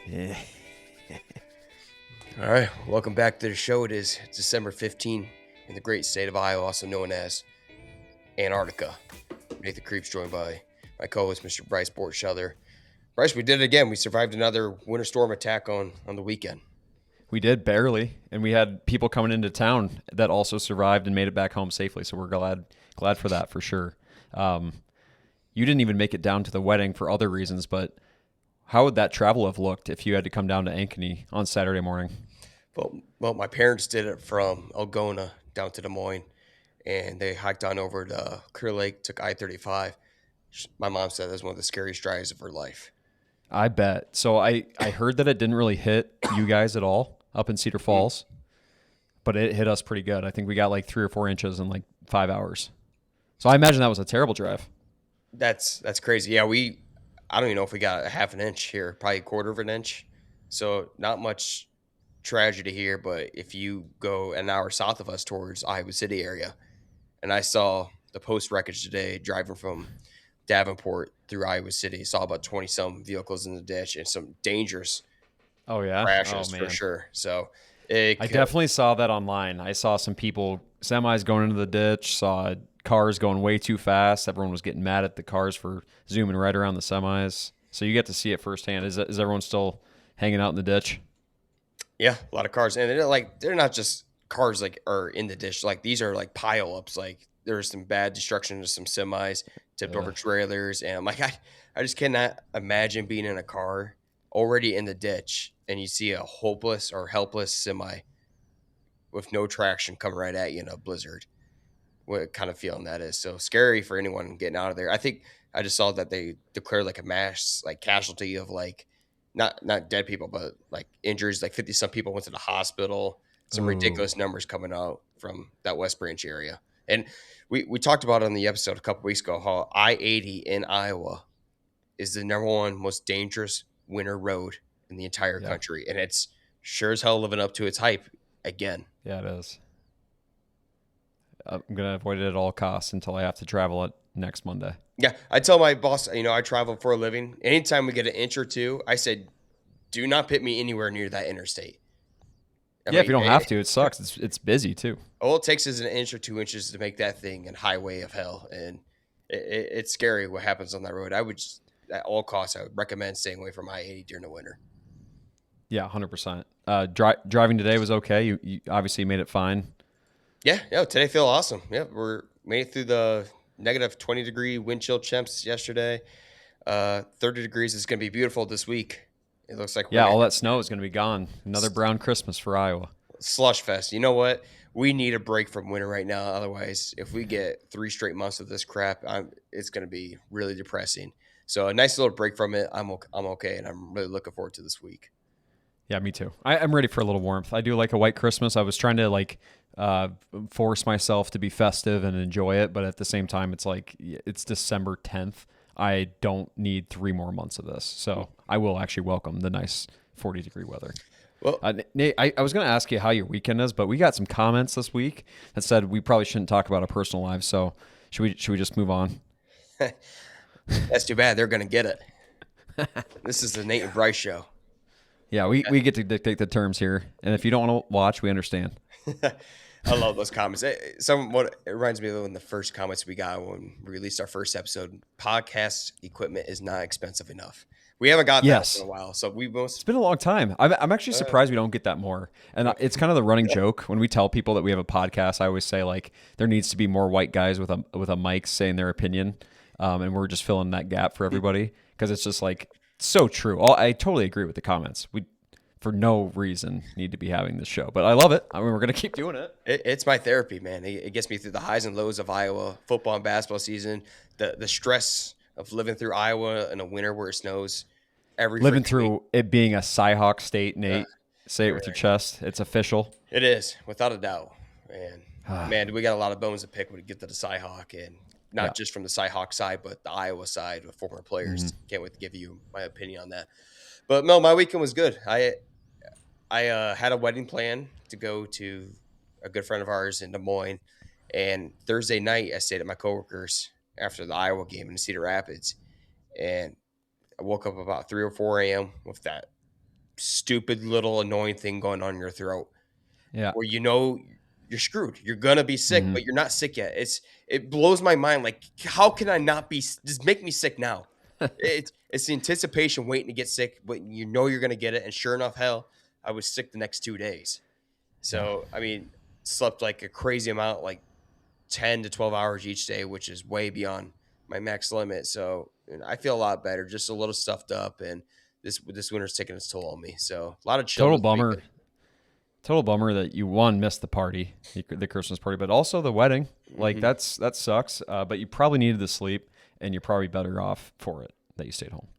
Yeah. All right, welcome back to the show. It is December 15 in the great state of Iowa, also known as Antarctica. Nathan Creeps joined by my co-host, Mr. Bryce Bortschelder. Bryce, we did it again. We survived another winter storm attack on the weekend. We did barely, and we had people coming into town that also survived and made it back home safely. So we're glad for that for sure. You didn't even make it down to the wedding for other reasons, but how would that travel have looked if you had to come down to Ankeny on Saturday morning? Well, my parents did it from Algona down to Des Moines, and they hiked on over to Clear Lake, took I-35. My mom said that was one of the scariest drives of her life. I bet. So I heard that it didn't really hit you guys at all up in Cedar Falls, but it hit us pretty good. I think we got like 3 or 4 inches in like 5 hours. So I imagine that was a terrible drive. That's crazy. Yeah, I don't even know if we got a half an inch here, probably a quarter of an inch. So not much tragedy here, but if you go an hour south of us towards Iowa City area, and I saw the post wreckage today driving from Davenport through Iowa City, saw about 20 some vehicles in the ditch and some dangerous Oh yeah, crashes oh for man. sure. So I definitely saw that online. I saw some people, semis going into the ditch, saw cars going way too fast. Everyone was getting mad at the cars for zooming right around the semis. So you get to see it firsthand. Is everyone still hanging out in the ditch? yeah, a lot of cars, and they're not just cars like are in the ditch. Like these are like pile ups. Like there's some bad destruction to some semis, tipped over trailers, and I'm like, I just cannot imagine being in a car already in the ditch, and you see a hopeless or helpless semi with no traction coming right at you in a blizzard. What kind of feeling that is? So scary for anyone getting out of there. I think I just saw that they declared like a mass like casualty of like not dead people, but like injuries. Like 50 some people went to the hospital. Some Oh, ridiculous numbers coming out from that West Branch area. And we talked about it on the episode a couple weeks ago how I-80 in Iowa is the number one most dangerous winter road in the entire yeah, country, and it's sure as hell living up to its hype again. yeah, it is. I'm gonna avoid it at all costs until I have to travel it next Monday. Yeah, I tell my boss, I travel for a living. Anytime we get an inch or two, I said, do not put me anywhere near that interstate. I Yeah, if mean, you don't have to, it sucks. It's busy too. all it takes is an inch or 2 inches to make that thing a highway of hell, and it's scary what happens on that road. I would just, at all costs, I would recommend staying away from I-80 during the winter. Yeah, 100%. Driving today was okay. You obviously made it fine. Yeah, today feel awesome. Yeah, we're made it through the negative 20-degree wind chill temps yesterday. 30 degrees is going to be beautiful this week. It looks like we're Yeah, going all to that snow is going to be gone. Another brown Christmas for Iowa. slush fest. You know what? We need a break from winter right now. Otherwise, if we get 3 straight months of this crap, it's going to be really depressing. So a nice little break from it. I'm okay, and I'm really looking forward to this week. Yeah, me too. I'm ready for a little warmth. I do like a white Christmas. I was trying to force myself to be festive and enjoy it, but at the same time, it's like it's December 10th. I don't need 3 more months of this, so I will actually welcome the nice 40-degree weather. Well, Nate, I was going to ask you how your weekend is, but we got some comments this week that said we probably shouldn't talk about our personal lives. So should we just move on? that's too bad. They're going to get it. This is the Nate and Bryce show. Yeah, we get to dictate the terms here, and if you don't want to watch, we understand. I love those comments. It reminds me of when the first comments we got when we released our first episode. Podcast equipment is not expensive enough. We haven't got that Yes. in a while, so we It's most been a long time. I'm actually surprised we don't get that more. And it's kind of the running joke when we tell people that we have a podcast. I always say like there needs to be more white guys with a mic saying their opinion, and we're just filling that gap for everybody because it's just like so true. I totally agree with the comments. We for no reason need to be having this show, but I love it. I mean, we're gonna keep doing it. it's my therapy, man. It gets me through the highs and lows of Iowa football and basketball season. The stress of living through Iowa in a winter where it snows every Living freaking week. through it being a CyHawk state, Nate. Say it with your chest. It's official. It is, without a doubt. And man, we got a lot of bones to pick when we get to the CyHawk, and not Yeah. just from the CyHawk side, but the Iowa side with former players. Can't wait to give you my opinion on that. But Mel, my weekend was good. I had a wedding plan to go to a good friend of ours in Des Moines, and Thursday night I stayed at my coworkers after the Iowa game in Cedar Rapids, and I woke up about 3 or 4 a.m. with that stupid little annoying thing going on in your throat Yeah. where you're screwed. You're gonna be sick, Mhm. but you're not sick yet. It blows my mind. Like, how can I not be? Just make me sick now. It's the anticipation waiting to get sick, but you're gonna get it. And sure enough, hell, I was sick the next 2 days. Yeah. So I mean, slept like a crazy amount, like 10 to 12 hours each day, which is way beyond my max limit. So I feel a lot better, just a little stuffed up, and this winter's taking its toll on me. So a lot of chill Total this bummer. weekend. Total bummer that you missed the party, the Christmas party, but also the wedding. Like Mhm. that sucks. But you probably needed the sleep, and you're probably better off for it that you stayed home.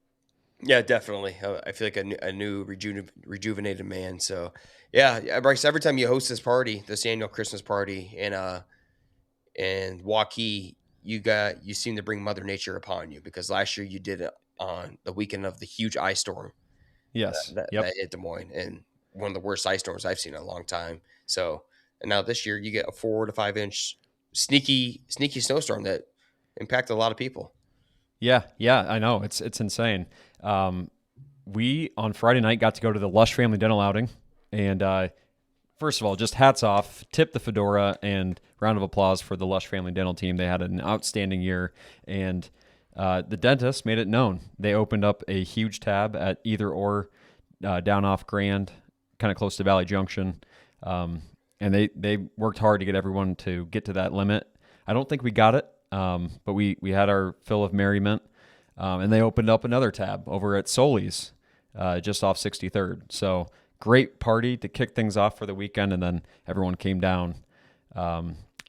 Yeah, definitely. I feel like a new rejuvenated man. So yeah, Bryce. Every time you host this annual Christmas party in Waukee, you seem to bring Mother Nature upon you because last year you did it on the weekend of the huge ice storm Yes. that Yep. hit Des Moines, and one of the worst ice storms I've seen in a long time. So, and now this year you get a 4 to 5 inch sneaky snowstorm that impacted a lot of people. Yeah. Yeah. I know. It's insane. We on Friday night got to go to the Lush Family Dental outing, and first of all, just hats off, tip the fedora, and round of applause for the Lush Family Dental team. They had an outstanding year, and the dentist made it known. They opened up a huge tab at either or down off Grand, kind of close to Valley Junction, and they worked hard to get everyone to get to that limit. I don't think we got it, but we had our fill of merriment, and they opened up another tab over at Soli's, just off 63rd. So great party to kick things off for the weekend, and then everyone came down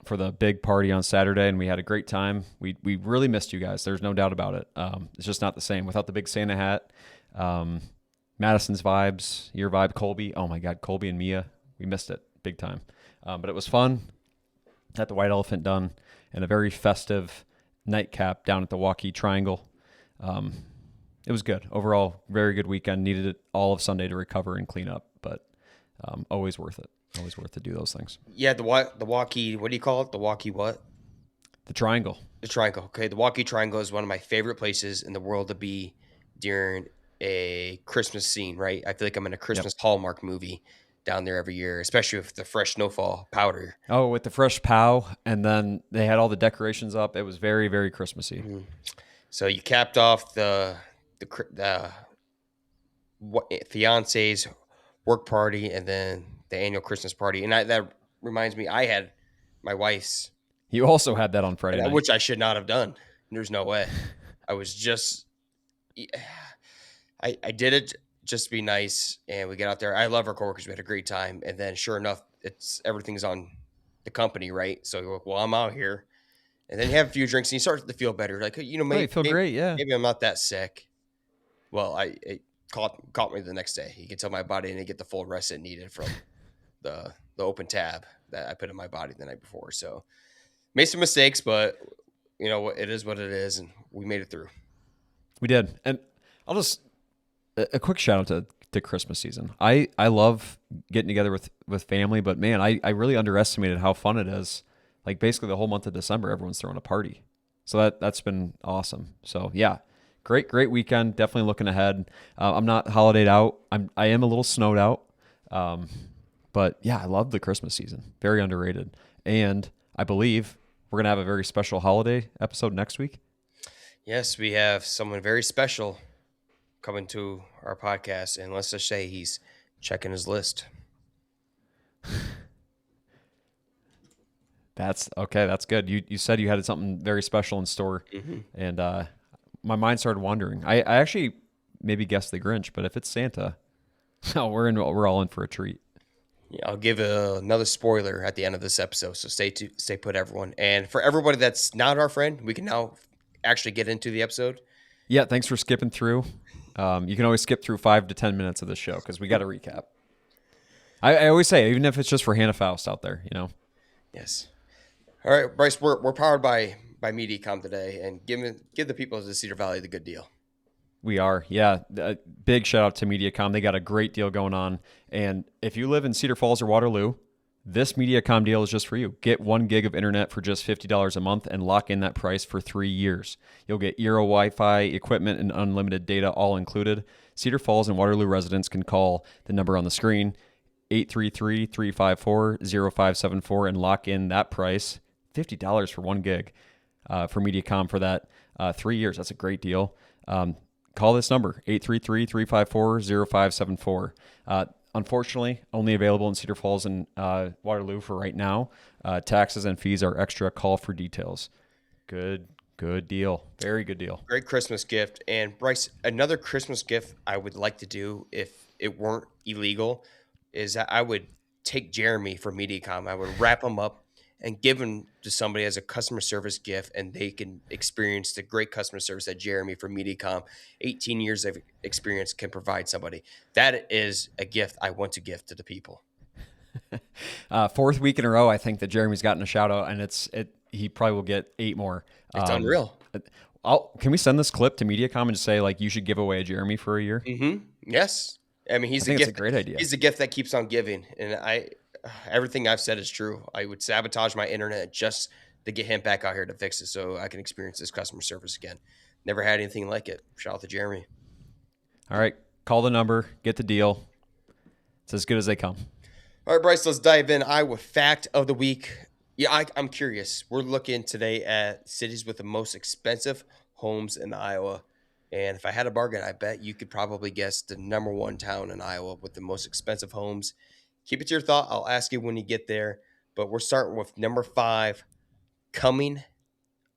for the big party on Saturday, and we had a great time. We really missed you guys. There's no doubt about it. It's just not the same without the big Santa hat. Madison's vibes, your vibe, Colby. Oh my God, Colby and Mia, we missed it big time. But it was fun at the White Elephant done, and a very festive nightcap down at the Waukee Triangle. It was good. Overall, very good weekend. Needed it all of Sunday to recover and clean up, but always worth it. Always worth to do those things. Yeah, the Waukee. What do you call it? The Waukee what? The Triangle. The Triangle. Okay, the Waukee Triangle is one of my favorite places in the world to be during a Christmas scene. Right, I feel like I'm in a Christmas Hallmark movie down there every year, especially with the fresh snowfall powder. Oh, with the fresh pow, and then they had all the decorations up. It was very, very Christmassy. Mhm. So you capped off the fiance's work party and then the annual Christmas party, and that reminds me, I had my wife's, You also had that on Friday night. which I should not have done. There's no way. I was just, I did it just to be nice, and we get out there. I love our coworkers. We had a great time, and then sure enough, everything's on the company, right? So you're like, well, I'm out here, and then you have a few drinks, and you start to feel better. Like, You feel great, yeah. maybe I'm not that sick. Well, it caught me the next day. You can tell my body didn't get the full rest it needed from the open tab that I put in my body the night before. So made some mistakes, but it is what it is, and we made it through. We did. And I'll just a quick shout out to Christmas season. I love getting together with family, but man, I really underestimated how fun it is. Like basically the whole month of December, everyone's throwing a party. So that's been awesome. So yeah, great weekend. Definitely looking ahead. I'm not holidayed out. I am a little snowed out. But yeah, I love the Christmas season. Very underrated. And I believe we're going to have a very special holiday episode next week. Yes, we have someone very special coming to our podcast, and let's just say he's checking his list. That's okay. That's good. You said you had something very special in store, and my mind started wandering. I actually maybe guessed the Grinch, but if it's Santa, no, we're all in for a treat. Yeah, I'll give another spoiler at the end of this episode, so stay put, everyone. And for everybody that's not our friend, we can now actually get into the episode. Yeah, thanks for skipping through. You can always skip through 5 to 10 minutes of this show because we got to recap. I always say, even if it's just for Hannah Faust out there, Yes. All right, Bryce, we're powered by MediaCom today, and give the people of the Cedar Valley the good deal. We are, yeah. Big shout out to MediaCom. They got a great deal going on. And if you live in Cedar Falls or Waterloo, This Mediacom deal is just for you. Get 1 gig of internet for just $50 a month and lock in that price for 3 years. You'll get Eero Wi-Fi, equipment, and unlimited data all included. Cedar Falls and Waterloo residents can call the number on the screen, 833-354-0574, and lock in that price, $50 for 1 gig for Mediacom for that 3 years. That's a great deal. Call this number, 833-354-0574. Unfortunately, only available in Cedar Falls and Waterloo for right now. Taxes and fees are extra. Call for details. Good deal. Very good deal. Great Christmas gift. And Bryce, another Christmas gift I would like to do if it weren't illegal is that I would take Jeremy from Mediacom. I would wrap him up and give him to somebody as a customer service gift, and they can experience the great customer service that Jeremy from Mediacom, 18 years of experience, can provide somebody. That is a gift I want to give to the people. 4th week in a row, I think that Jeremy's gotten a shout out, and he probably will get 8 more. It's unreal. Can we send this clip to Mediacom and just say, like, you should give away a Jeremy for a year? Mm-hmm. Yes. I mean, I think it's a great idea. He's the gift that keeps on giving. And everything I've said is true. I would sabotage my internet just to get him back out here to fix it so I can experience this customer service again. Never had anything like it. Shout out to Jeremy. All right. Call the number. Get the deal. It's as good as they come. All right, Bryce, let's dive in. Iowa fact of the week. Yeah, I'm curious. We're looking today at cities with the most expensive homes in Iowa. And if I had a bargain, I bet you could probably guess the number 1 town in Iowa with the most expensive homes. Keep it to your thought. I'll ask you when you get there. But we're starting with number 5, Cumming,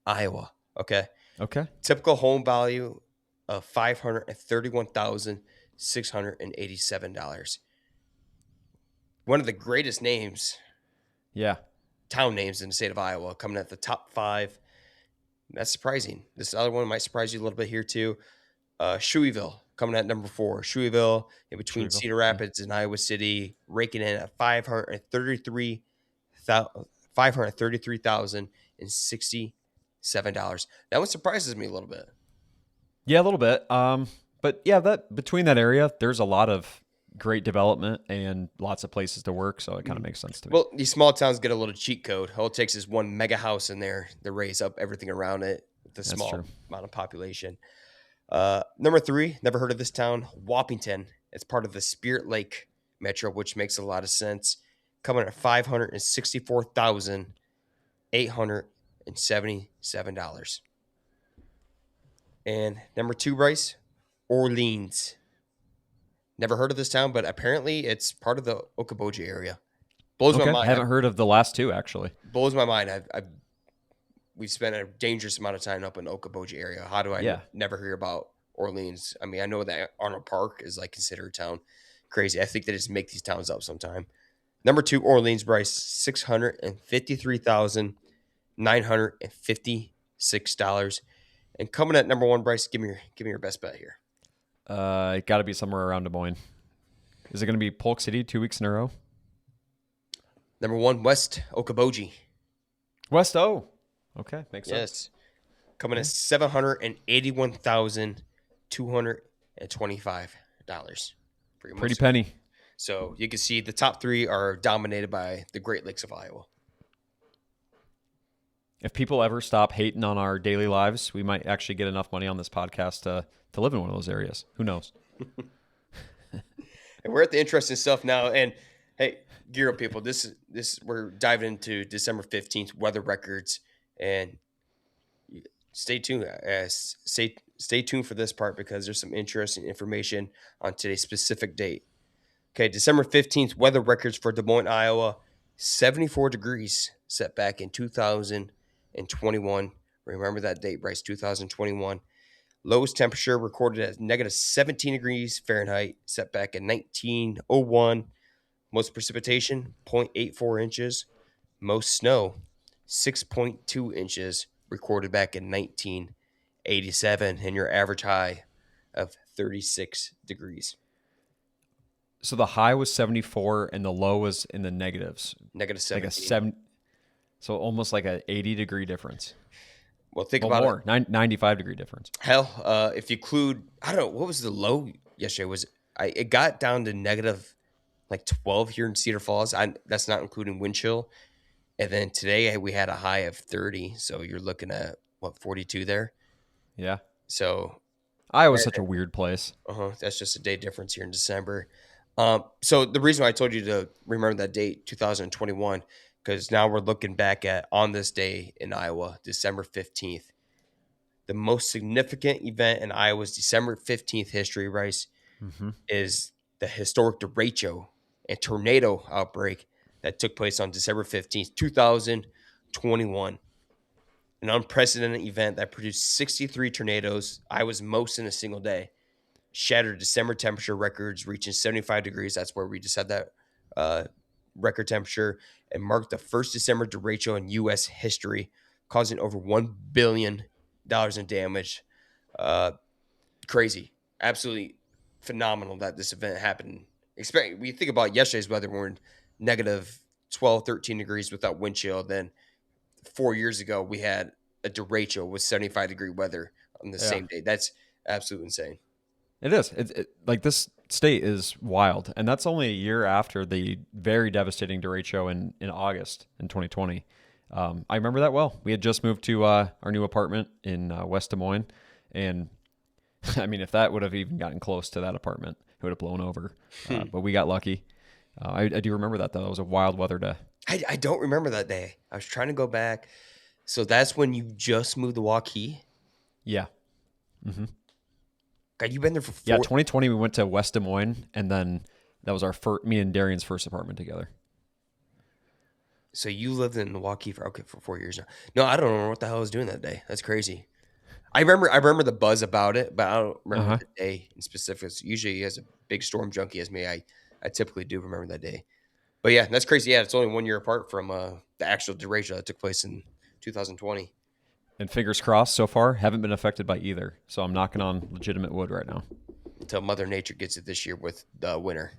Iowa. Okay. Typical home value of $531,687. One of the greatest names. Yeah. Town names in the state of Iowa coming at the top 5. That's surprising. This other one might surprise you a little bit here too. Shoeyville coming at number 4. Shoeyville in between Cedar Rapids and Iowa City, raking in at $533,067. That one surprises me a little bit. Yeah, a little bit. But yeah, that between that area, there's a lot of great development and lots of places to work, so it kind of makes sense to me. Well, these small towns get a little cheat code. All it takes is one mega house in there to raise up everything around it with a small amount of population. Number 3, never heard of this town, Wappington. It's part of the Spirit Lake Metro, which makes a lot of sense. Coming at $564,877. And number 2, Bryce, Orleans. Never heard of this town, but apparently it's part of the Okoboji area. Blows my mind. I haven't heard of the last 2, actually. Blows my mind. We've spent a dangerous amount of time up in the Okoboji area. How do I never hear about Orleans? I mean, I know that Arnold Park is like considered a town. Crazy. I think they just make these towns up sometime. Number 2, Orleans, Bryce, $653,956. And coming at number 1, Bryce, give me your best bet here. It got to be somewhere around Des Moines. Is it going to be Polk City 2 weeks in a row? Number 1, West Okoboji. West O. Okay, makes sense. Yes. Coming at $781,225. Pretty penny. So you can see the top 3 are dominated by the Great Lakes of Iowa. If people ever stop hating on our daily lives, we might actually get enough money on this podcast to live in one of those areas. Who knows? And we're at the interesting stuff now. And hey, gear up, people. This we're diving into December 15th weather records, and stay tuned. Stay tuned for this part because there's some interesting information on today's specific date. Okay, December 15th weather records for Des Moines, Iowa. 74 degrees set back in 2021. Remember that date, Bryce, 2021. Lowest temperature recorded at negative 17 degrees Fahrenheit, set back in 1901. Most precipitation, 0.84 inches. Most snow, 6.2 inches, recorded back in 1987. And your average high of 36 degrees. So the high was 74 and the low was in the negatives. Negative 17. Like so almost like an 80-degree difference. Well, think about more, it. 95-degree difference. Hell, if you include, I don't know, what was the low yesterday? It got down to negative like 12 here in Cedar Falls. That's not including wind chill. And then today we had a high of 30. So you're looking at what, 42 there. Yeah. So Iowa's such a weird place. that's just a day difference here in December. So the reason why I told you to remember that date, 2021, because now we're looking back at on this day in Iowa, December 15th. The most significant event in Iowa's December 15th history, Rice, is the historic derecho and tornado outbreak that took place on December 15th, 2021. An unprecedented event that produced 63 tornadoes, Iowa's most in a single day, shattered December temperature records, reaching 75 degrees. That's where we just had that record temperature, and marked the first December derecho in U.S. history, causing over $1 billion in damage. Crazy. Absolutely phenomenal that this event happened. We think about yesterday's weather, we're in negative 12, 13 degrees without wind chill. Then 4 years ago, we had a derecho with 75-degree weather on the same day. That's absolutely insane. It is. Like this state is wild, and that's only a year after the very devastating derecho in August in 2020. I remember that well. We had just moved to our new apartment in West Des Moines, and I mean, if that would have even gotten close to that apartment, it would have blown over. But we got lucky. I do remember that, though. It was a wild weather day. I don't remember that day. I was trying to go back. So that's when you just moved to Hawkeyes? Yeah. Mm-hmm. God, you've been there for 4 Yeah, 2020 we went to West Des Moines, and then that was me and Darian's first apartment together. So you lived in Milwaukee for 4 years now. No, I don't know what the hell I was doing that day. That's crazy. I remember the buzz about it, but I don't remember the day in specifics. Usually, as a big storm junkie as me, I typically do remember that day. But yeah, that's crazy. Yeah, it's only 1 year apart from the actual derecho that took place in 2020. And fingers crossed, so far, haven't been affected by either. So I'm knocking on legitimate wood right now. Until Mother Nature gets it this year with the winter.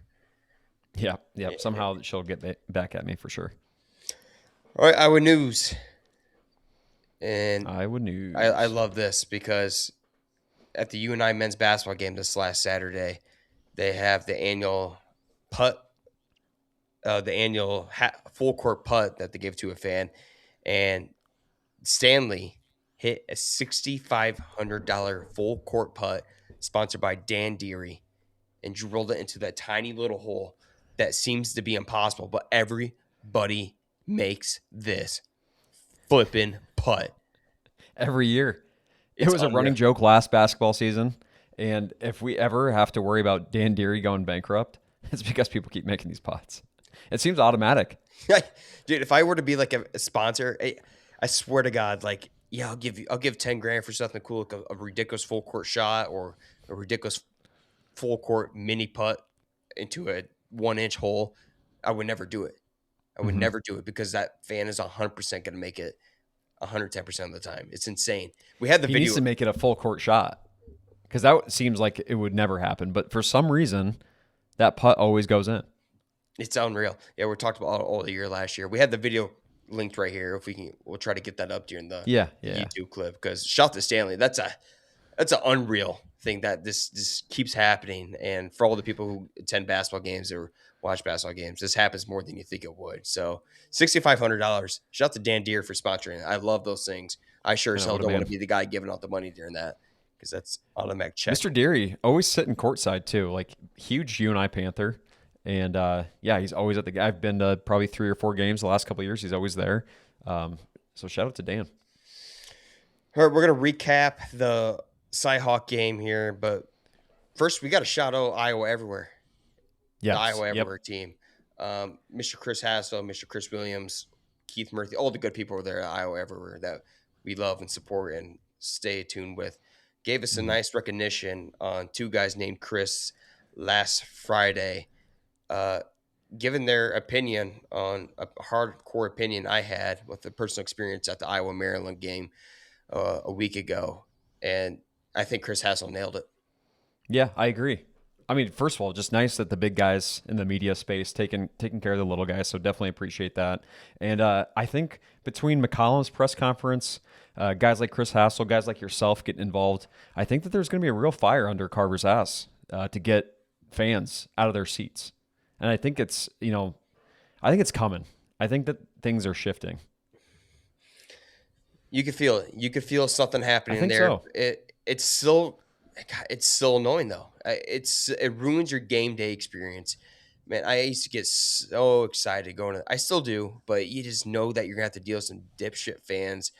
Yeah. Somehow she'll get back at me for sure. All right, Iowa News. And Iowa News. I love this because at the UNI men's basketball game this last Saturday, they have the annual putt, full court putt that they give to a fan. And Stanley hit a $6,500 full court putt sponsored by Dan Deary and drilled it into that tiny little hole that seems to be impossible, but everybody makes this flipping putt every year. It was a running joke last basketball season, and if we ever have to worry about Dan Deary going bankrupt, it's because people keep making these putts. It seems automatic. Dude, if I were to be like a sponsor, I swear to God, like, yeah, I'll give $10,000 for something cool, like a ridiculous full court shot or a ridiculous full court mini putt into a 1-inch hole. I would never do it. I would never do it because that fan is 100% going to make it 110% of the time. It's insane. We had the video. He needs to make it a full court shot because that seems like it would never happen. But for some reason, that putt always goes in. It's unreal. Yeah, we talked about all the year last year. We had the video linked right here. If we can, we'll try to get that up during the YouTube clip. Because shout to Stanley. That's an unreal thing that this keeps happening. And for all the people who attend basketball games or watch basketball games, this happens more than you think it would. So $6,500. Shout out to Dan Deere for sponsoring. I love those things. I sure as hell don't want to be the guy giving out the money during that because that's automatic check. Mr. Deary always sitting courtside too, like huge UNI Panther. And he's always at the. I've been to probably 3 or 4 games the last couple of years. He's always there. So shout out to Dan. All right, we're gonna recap the CyHawk game here, but first we got to shout out Iowa Everywhere. Yeah, the Iowa Everywhere team. Mr. Chris Hassel, Mr. Chris Williams, Keith Murphy, all the good people over there at Iowa Everywhere that we love and support and stay tuned with, gave us a nice recognition on 2 guys named Chris last Friday. Given their opinion on a hardcore opinion I had with the personal experience at the Iowa-Maryland game a week ago. And I think Chris Hassel nailed it. Yeah, I agree. I mean, first of all, just nice that the big guys in the media space taking care of the little guys. So definitely appreciate that. And I think between McCollum's press conference, guys like Chris Hassel, guys like yourself getting involved, I think that there's going to be a real fire under Carver's ass to get fans out of their seats. And I think it's, I think it's coming. I think that things are shifting. You could feel it. You could feel something I happening think there. so. It's still, God, it's still annoying though. It ruins your game day experience. Man, I used to get so excited going to. I still do, but you just know that you're gonna have to deal with some dipshit fans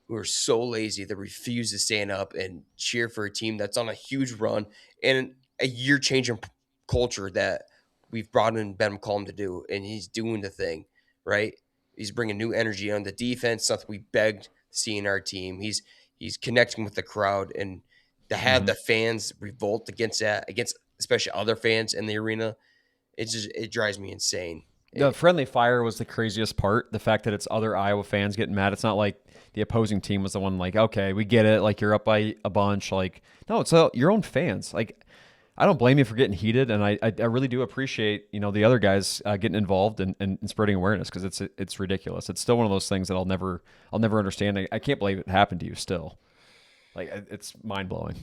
who are so lazy that refuse to stand up and cheer for a team that's on a huge run and a year changing culture that we've brought in Ben McCollum to do, and he's doing the thing right. He's bringing new energy on the defense, something we begged to see in our team. He's connecting with the crowd, and to have Hmm. the fans revolt against that, against especially other fans in the arena, it drives me insane. The friendly fire was the craziest part. The fact that it's other Iowa fans getting mad. It's not like the opposing team was the one like, okay, we get it. Like you're up by a bunch. Like, no, it's your own fans. Like, I don't blame you for getting heated, and I really do appreciate the other guys getting involved and spreading awareness because it's ridiculous. It's still one of those things that I'll never understand. I can't believe it happened to you still. Like it's mind blowing.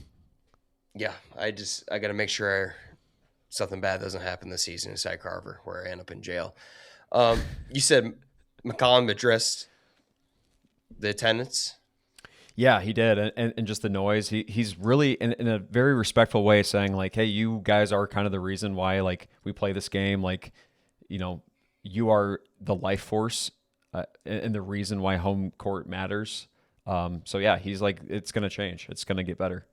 Yeah, I got to make sure something bad doesn't happen this season in Cy Carver, where I end up in jail. You said McCollum addressed the attendance. Yeah, he did, and just the noise. He's really in a very respectful way saying like, "Hey, you guys are kind of the reason why like we play this game. Like, you are the life force and the reason why home court matters." So yeah, he's like, it's gonna change. It's gonna get better.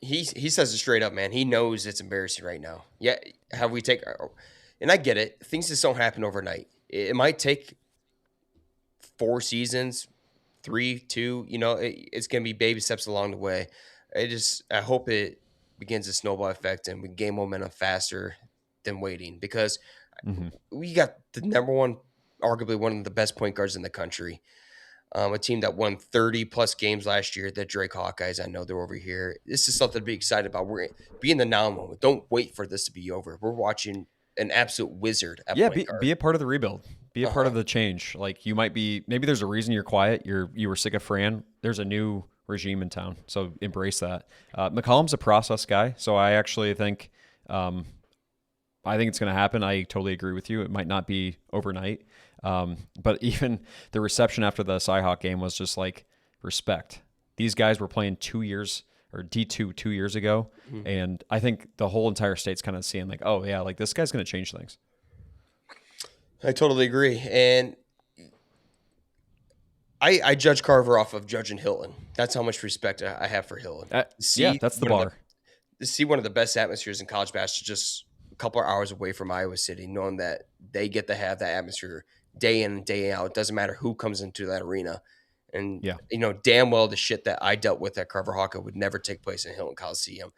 He says it straight up, man. He knows it's embarrassing right now. Yeah, have we take, and I get it. Things just don't happen overnight. It might take 4 seasons, 3, 2. It's gonna be baby steps along the way. I hope it begins a snowball effect and we gain momentum faster than waiting because Hmm. we got the number one, arguably one of the best point guards in the country. A team that won 30 plus games last year, the Drake Hawkeyes. I know they're over here. This is something to be excited about. We're being the now moment. Don't wait for this to be over. We're watching an absolute wizard at Yeah, point be guard. a part of the rebuild. Be a Uh part huh. of the change. Like you might be. Maybe there's a reason you're quiet. You were sick of Fran. There's a new regime in town, so embrace that. McCollum's a process guy, so I actually think. I think it's going to happen. I totally agree with you. It might not be overnight, but even the reception after the CyHawk game was just like respect. These guys were playing 2 years or D2 2 years ago, Mhm. and I think the whole entire state's kind of seeing like, oh yeah, like this guy's going to change things. I totally agree. And I judge Carver off of judging Hilton. That's how much respect I have for Hilton. Yeah, See that's the one of the bar. to see one of the best atmospheres in college basketball just a couple of hours away from Iowa City, knowing that they get to have that atmosphere day in and day out. It doesn't matter who comes into that arena. And Yeah. damn well the shit that I dealt with at Carver Hawk would never take place in Hilton Coliseum.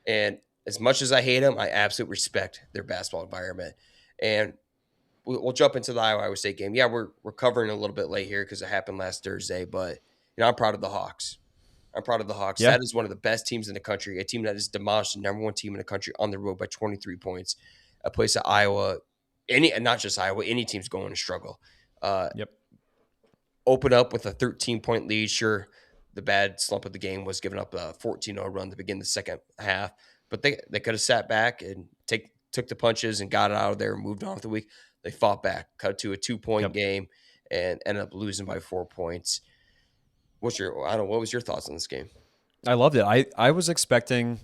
And as much as I hate them, I absolutely respect their basketball environment. And we'll jump into the Iowa State game. Yeah, we're covering a little bit late here because it happened last Thursday, but I'm proud of the Hawks. I'm proud of the Hawks. Yeah. That is one of the best teams in the country. A team that has demolished the number one team in the country on the road by 23 points. A place that Iowa, not just Iowa, any team's going to struggle. Uh, Yep. Open up with a 13-point lead. Sure, the bad slump of the game was giving up a 14-0 run to begin the second half, but they could have sat back and took the punches and got it out of there and moved on with the week. They fought back, cut to a 2-point Yep. game, and ended up losing by 4 points. What was your thoughts on this game? I loved it. I was expecting.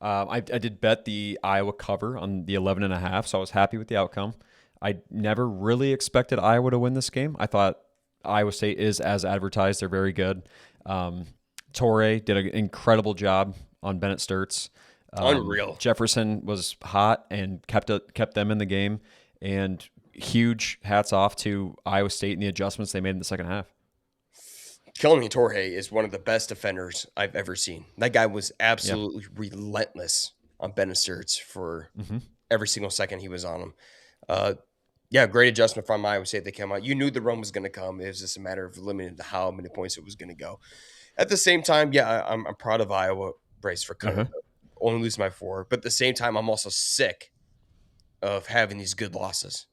I did bet the Iowa cover on the 11.5, so I was happy with the outcome. I never really expected Iowa to win this game. I thought Iowa State is as advertised. They're very good. Torrey did an incredible job on Bennett Sturts. Unreal. Jefferson was hot and kept them in the game. And huge hats off to Iowa State and the adjustments they made in the second half. Kelly Torrey is one of the best defenders I've ever seen. That guy was Yeah. absolutely relentless on Bennett Sturts for every single second he was on him. Yeah, great adjustment from Iowa State. They came out. You knew the run was going to come. It was just a matter of limiting to how many points it was going to go. At the same time, yeah, I'm proud of Iowa, Brace, for Uh-huh. only losing by 4. But at the same time, I'm also sick of having these good losses.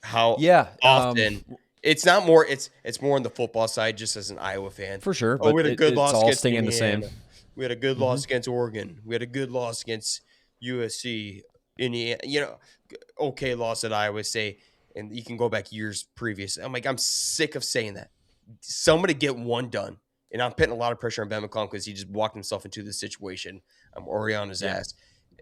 How Yeah. often it's not more. It's more on the football side. Just as an Iowa fan, For sure, oh, but we had a good it's loss all against stinging the same. Indiana. We had a good loss against Oregon. We had a good loss against USC. Indiana, okay, loss at Iowa State, and you can go back years previous. I'm like, I'm sick of saying that. Somebody get one done. And I'm putting a lot of pressure on Ben McCollum because he just walked himself into this situation. I'm already on his Yeah. ass.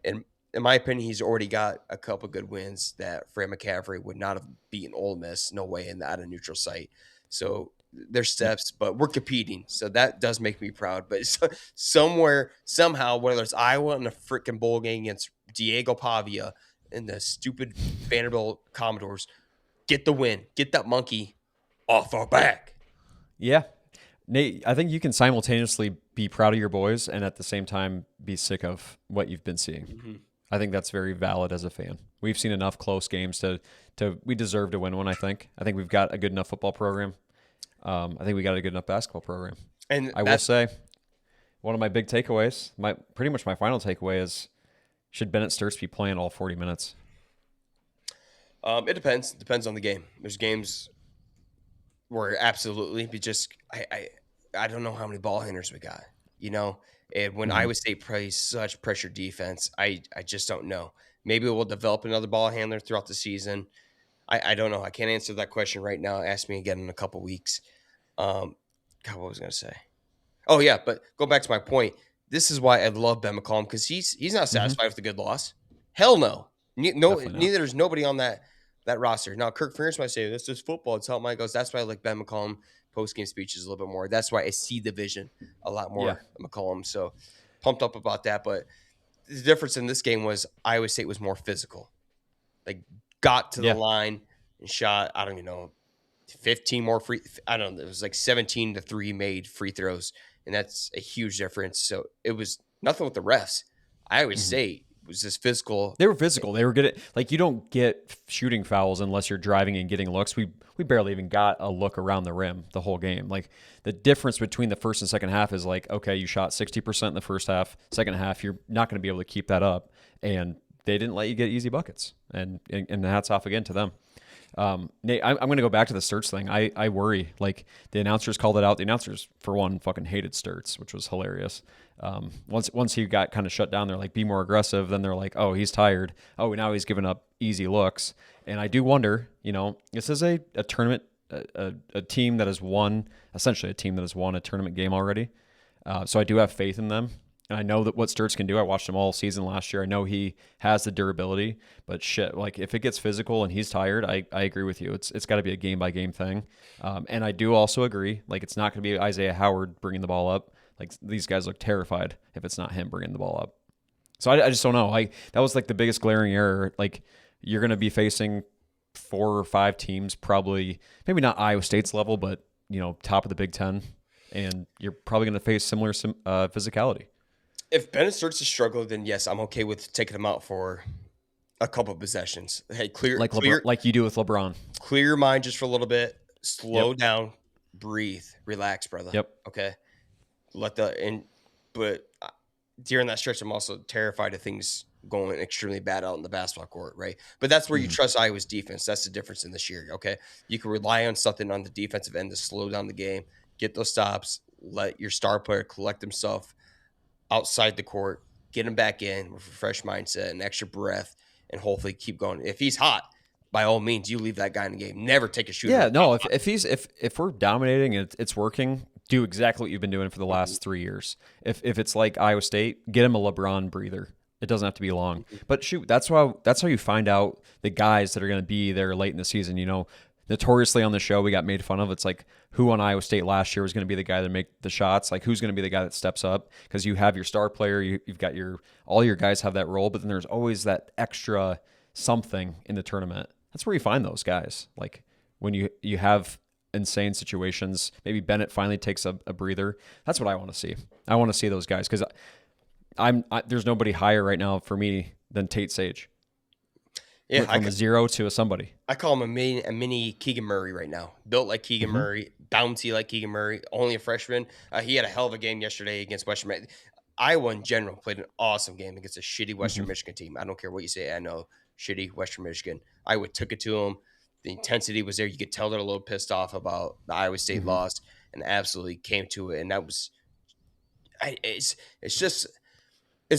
And in my opinion, he's already got a couple good wins that Fred McCaffrey would not have beaten Ole Miss. No way in that a neutral site. So there's steps, but we're competing. So that does make me proud. But somewhere, somehow, whether it's Iowa in the freaking bowl game against Diego Pavia and the stupid Vanderbilt Commodores, get the win. Get that monkey off our back. Yeah. Nate, I think you can simultaneously be proud of your boys and at the same time be sick of what you've been seeing. Mm-hmm. I think that's very valid as a fan. We've seen enough close games to we deserve to win one. I think we've got a good enough football program. I think we got a good enough basketball program. And I will say, one of my big takeaways, pretty much my final takeaway is, should Bennett Sturts be playing all 40 minutes? It depends. Depends on the game. There's games where absolutely, but just I don't know how many ball handlers we got. And when Iowa State plays such pressure defense, I just don't know. Maybe we'll develop another ball handler throughout the season. I don't know. I can't answer that question right now. Ask me again in a couple weeks. God, what was I going to say? Oh yeah, but go back to my point. This is why I love Ben McCollum because he's not satisfied with a good loss. Hell no. Neither is nobody on that roster. Now Kirk Ferentz might say this is football. It's how mine goes. That's why I like Ben McCollum post game speeches a little bit more. That's why I see the vision a lot more than McCollum. So pumped up about that. But the difference in this game was Iowa State was more physical. Like got to the line and shot. I don't even know. 15 more free. I don't know. It was like 17-3 made free throws. And that's a huge difference. So it was nothing with the refs. Iowa State was just physical. They were physical. They were good at, like, you don't get shooting fouls unless you're driving and getting looks. We barely even got a look around the rim the whole game. Like, the difference between the first and second half is like, okay, you shot 60% in the first half. Second half, you're not going to be able to keep that up. And they didn't let you get easy buckets. And hats off again to them. Nate, I'm going to go back to the Sturts thing. I worry. Like, the announcers called it out. The announcers, for one, fucking hated Sturts, which was hilarious. Once he got kind of shut down, they're like, be more aggressive. Then they're like, oh, he's tired. Oh, now he's giving up easy looks. And I do wonder, this is a tournament, a team that has won, essentially a team that has won a tournament game already. So I do have faith in them. And I know that what Sturts can do. I watched him all season last year. I know he has the durability, but shit, like if it gets physical and he's tired, I agree with you. It's got to be a game by game thing. And I do also agree, like it's not going to be Isaiah Howard bringing the ball up. Like these guys look terrified if it's not him bringing the ball up. So I just don't know. That was like the biggest glaring error. Like you're going to be facing 4 or 5 teams, probably maybe not Iowa State's level, but top of the Big Ten, and you're probably going to face similar physicality. If Bennett starts to struggle, then yes, I'm okay with taking him out for a couple of possessions. Hey, clear like you do with LeBron. Clear your mind just for a little bit. Slow down, breathe, relax, brother. Yep. Okay. But during that stretch, I'm also terrified of things going extremely bad out in the basketball court, right? But that's where you trust Iowa's defense. That's the difference in this year. Okay, you can rely on something on the defensive end to slow down the game, get those stops, let your star player collect himself outside the court, get him back in with a fresh mindset and extra breath, and hopefully keep going. If he's hot, by all means, you leave that guy in the game. Never take a shooter. Yeah, no. If we're dominating and it's working, do exactly what you've been doing for the last 3 years. If it's like Iowa State, get him a LeBron breather. It doesn't have to be long. But shoot, that's how you find out the guys that are going to be there late in the season. Notoriously on the show, we got made fun of. It's like, who on Iowa State last year was going to be the guy that make the shots? Like, who's going to be the guy that steps up? Because you have your star player, you've got all your guys have that role, but then there's always that extra something in the tournament. That's where you find those guys. Like when you have insane situations, maybe Bennett finally takes a breather. That's what I want to see. I want to see those guys because there's nobody higher right now for me than Tate Sage. Yeah, from a zero to a somebody. I call him a mini Keegan Murray right now. Built like Keegan Murray, bouncy like Keegan Murray, only a freshman. He had a hell of a game yesterday against Western Michigan. Iowa in general played an awesome game against a shitty Western Michigan team. I don't care what you say. I know, shitty Western Michigan. Iowa took it to them. The intensity was there. You could tell they're a little pissed off about the Iowa State loss and absolutely came to it. And that was – it's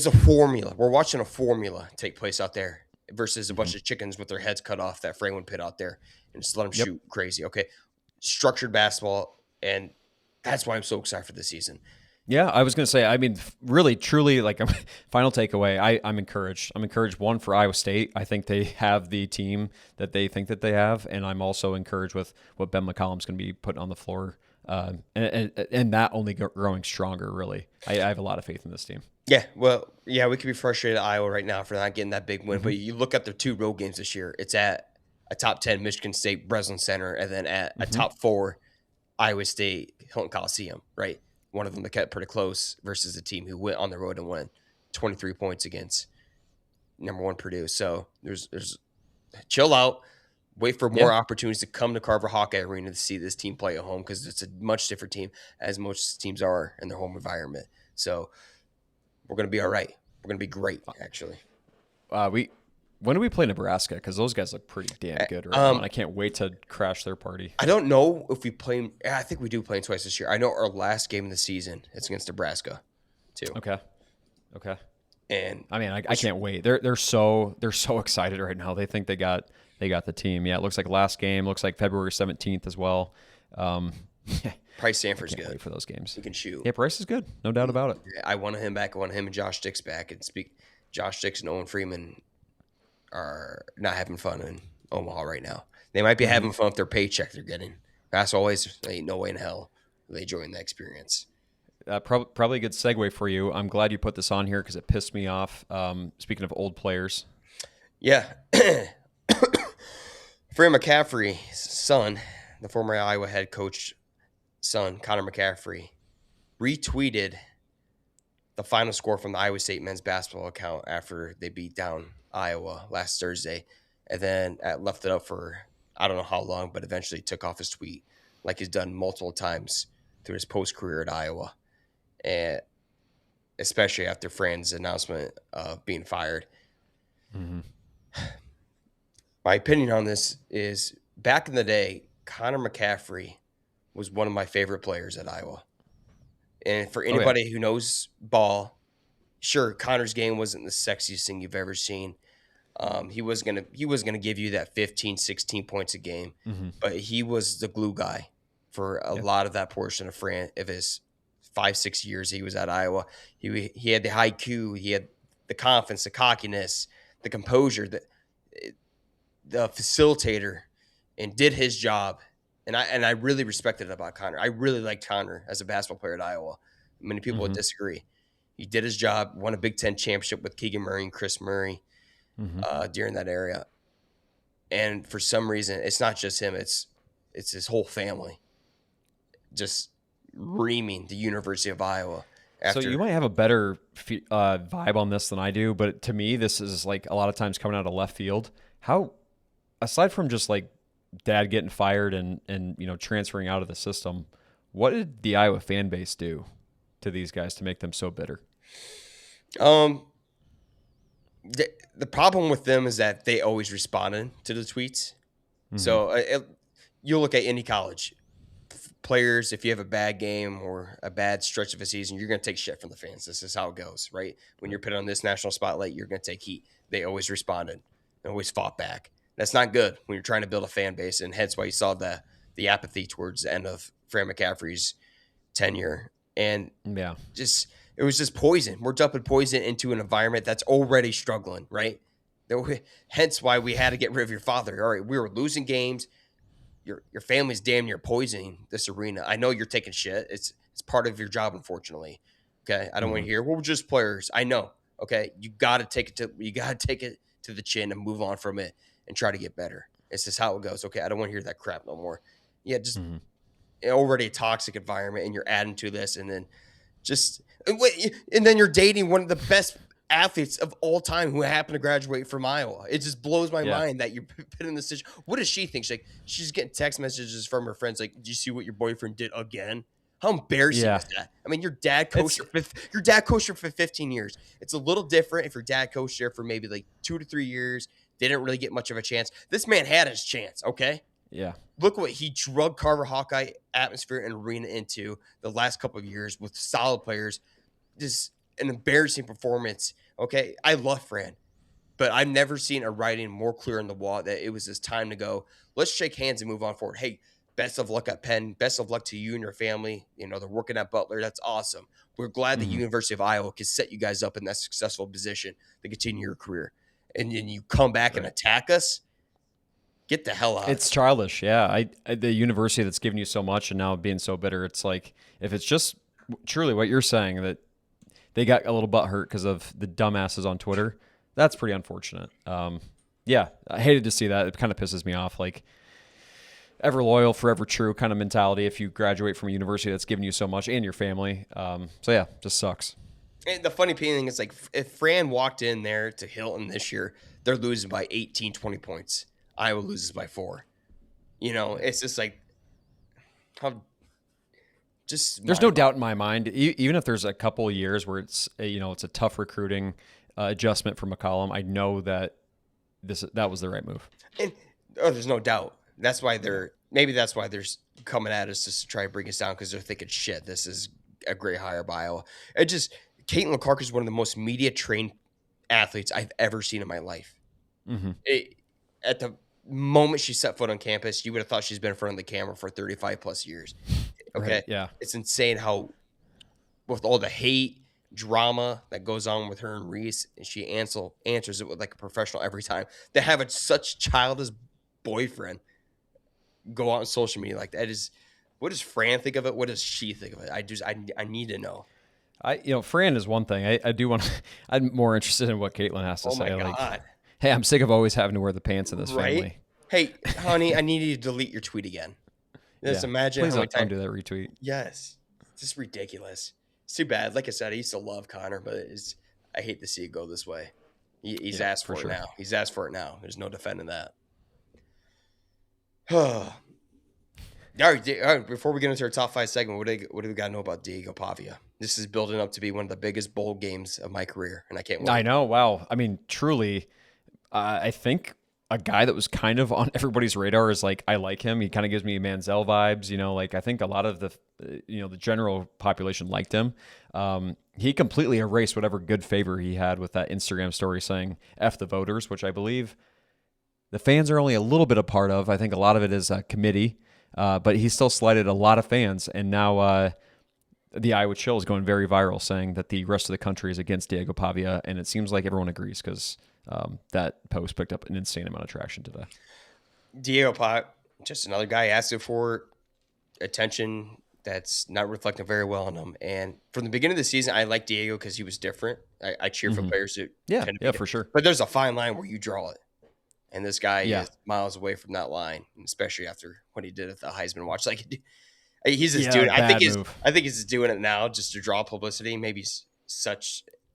a formula. We're watching a formula take place out there. versus a bunch of chickens with their heads cut off that Fran would put out there and just let them Yep. shoot crazy. Okay. Structured basketball. And that's why I'm so excited for this season. Yeah, I was going to say, I mean, really, truly, like, final takeaway, I'm encouraged. I'm encouraged, one, for Iowa State. I think they have the team that they think that they have, and I'm also encouraged with what Ben McCollum's going to be putting on the floor, and that only growing stronger, really. I have a lot of faith in this team. Yeah, well, yeah, we could be frustrated at Iowa right now for not getting that big win, but you look at their 2 road games this year. It's at a top 10 Michigan State Breslin Center, and then at a top 4 Iowa State Hilton Coliseum, right? One of them that kept pretty close versus a team who went on the road and won 23 points against number 1 Purdue. So there's chill out, wait for more opportunities to come to Carver Hawkeye Arena to see this team play at home, because it's a much different team, as most teams are in their home environment. So we're going to be all right. We're going to be great, actually. When do we play Nebraska? Because those guys look pretty damn good right now, and I can't wait to crash their party. I don't know if we play them. I think we do play them twice this year. I know our last game of the season, it's against Nebraska, too. Okay. And I mean, I can't wait. They're so excited right now. They think they got the team. Yeah, it looks like last game. Looks like February 17th as well. Price Sanford's good. Wait for those games. He can shoot. Yeah, Price is good. No doubt about it. I wanted him back. I wanted him and Josh Dix back. And Josh Dix and Owen Freeman are not having fun in Omaha right now. They might be having fun with their paycheck they're getting. That's always, ain't no way in hell they join the experience. Probably a good segue for you. I'm glad you put this on here because it pissed me off. Speaking of old players. Yeah. Fran McCaffrey's son, the former Iowa head coach son, Connor McCaffrey, retweeted the final score from the Iowa State men's basketball account after they beat down Iowa last Thursday, and then left it up for I don't know how long, but eventually took off his tweet like he's done multiple times through his post-career at Iowa, and especially after Fran's announcement of being fired. My opinion on this is, back in the day, Connor McCaffrey was one of my favorite players at Iowa. And for anybody who knows ball, sure, Connor's game wasn't the sexiest thing you've ever seen. He was gonna give you that 15, 16 points a game, but he was the glue guy for a lot of that portion of his 5-6 years he was at Iowa. He had the high IQ, he had the confidence, the cockiness, the composure, the facilitator, and did his job. And I really respected it about Connor. I really liked Connor as a basketball player at Iowa. Many people would disagree. He did his job, won a Big Ten championship with Keegan Murray and Chris Murray during that era. And for some reason, it's not just him. It's his whole family just reaming the University of Iowa. So you might have a better vibe on this than I do, but to me, this is like a lot of times coming out of left field. How, aside from just like dad getting fired and transferring out of the system, what did the Iowa fan base do to these guys to make them so bitter? The problem with them is that they always responded to the tweets. So you'll look at any college players. If you have a bad game or a bad stretch of a season, you're going to take shit from the fans. This is how it goes, right? When you're put on this national spotlight, you're going to take heat. They always responded. They always fought back. That's not good when you're trying to build a fan base, and hence why you saw the apathy towards the end of Fran McCaffrey's tenure. And it was just poison. We're dumping poison into an environment that's already struggling, right? Hence why we had to get rid of your father. All right, we were losing games. Your family's damn near poisoning this arena. I know you're taking shit. It's part of your job, unfortunately. Okay, I don't want to hear, well, we're just players. I know. Okay, you got to take it to the chin and move on from it and try to get better. It's just how it goes. Okay, I don't want to hear that crap no more. Yeah, just already a toxic environment, and you're adding to this, and then you're dating one of the best athletes of all time who happened to graduate from Iowa. It just blows my mind that you're put in this situation. What does she think? She's getting text messages from her friends like, "Do you see what your boyfriend did again?" How embarrassing is that? I mean, your dad coached her for 15 years. It's a little different if your dad coached there for maybe like 2 to 3 years. They didn't really get much of a chance. This man had his chance, okay? Yeah. Look what he drug Carver Hawkeye atmosphere and arena into the last couple of years with solid players. Just an embarrassing performance, okay? I love Fran. But I've never seen a writing more clear on the wall that it was this time to go, let's shake hands and move on forward. Hey, best of luck at Penn. Best of luck to you and your family. You know, they're working at Butler. That's awesome. We're glad that University of Iowa can set you guys up in that successful position to continue your career. And then you come back and attack us. Get the hell out. It's childish. Yeah. The university that's given you so much and now being so bitter, it's like, if it's just truly what you're saying, that they got a little butthurt because of the dumbasses on Twitter, that's pretty unfortunate. Yeah, I hated to see that. It kind of pisses me off. Like, ever loyal, forever true kind of mentality if you graduate from a university that's given you so much and your family. So yeah, just sucks. And the funny thing is, like, if Fran walked in there to Hilton this year, they're losing by 18, 20 points. Iowa loses by 4. You know, it's just like, there's no doubt in my mind, even if there's a couple of years where it's a tough recruiting adjustment for McCollum, I know that that was the right move. And there's no doubt. That's why they're coming at us just to try to bring us down, because they're thinking, shit, this is a great hire by Iowa. Caitlin Clark is one of the most media trained athletes I've ever seen in my life. Mm-hmm. At the moment she set foot on campus, you would have thought she's been in front of the camera for 35 plus years. Okay. Right, yeah. It's insane how, with all the hate, drama that goes on with her and Reese, and she answers it with like a professional every time. They have such childish boyfriend go out on social media like that. What does Fran think of it? What does she think of it? I need to know. Fran is one thing. I do want to, I'm more interested in what Caitlin has to say. Oh my God. Like, hey, I'm sick of always having to wear the pants in this family. Hey, honey, I need you to delete your tweet again. Just imagine please how many don't do that retweet. Yes. It's just ridiculous. It's too bad. Like I said, I used to love Connor, but I hate to see it go this way. He's asked for it now. He's asked for it now. There's no defending that. All right, before we get into our top 5 segment, what do we got to know about Diego Pavia? This is building up to be one of the biggest bowl games of my career, and I can't wait. I know. Wow. I mean, truly, I think a guy that was kind of on everybody's radar is like, I like him. He kind of gives me Manziel vibes, like I think a lot of the general population liked him. He completely erased whatever good favor he had with that Instagram story saying F the voters, which I believe the fans are only a little bit a part of. I think a lot of it is a committee, but he still slighted a lot of fans. And now the Iowa Chill is going very viral saying that the rest of the country is against Diego Pavia. And it seems like everyone agrees because that post picked up an insane amount of traction today. Diego Pavia, just another guy asking for attention that's not reflecting very well on him. And from the beginning of the season, I liked Diego because he was different. I cheer for players who for sure. But there's a fine line where you draw it. And this guy is miles away from that line, especially after what he did at the Heisman Watch. Like, he's just doing it. I think he's just doing it now just to draw publicity. Maybe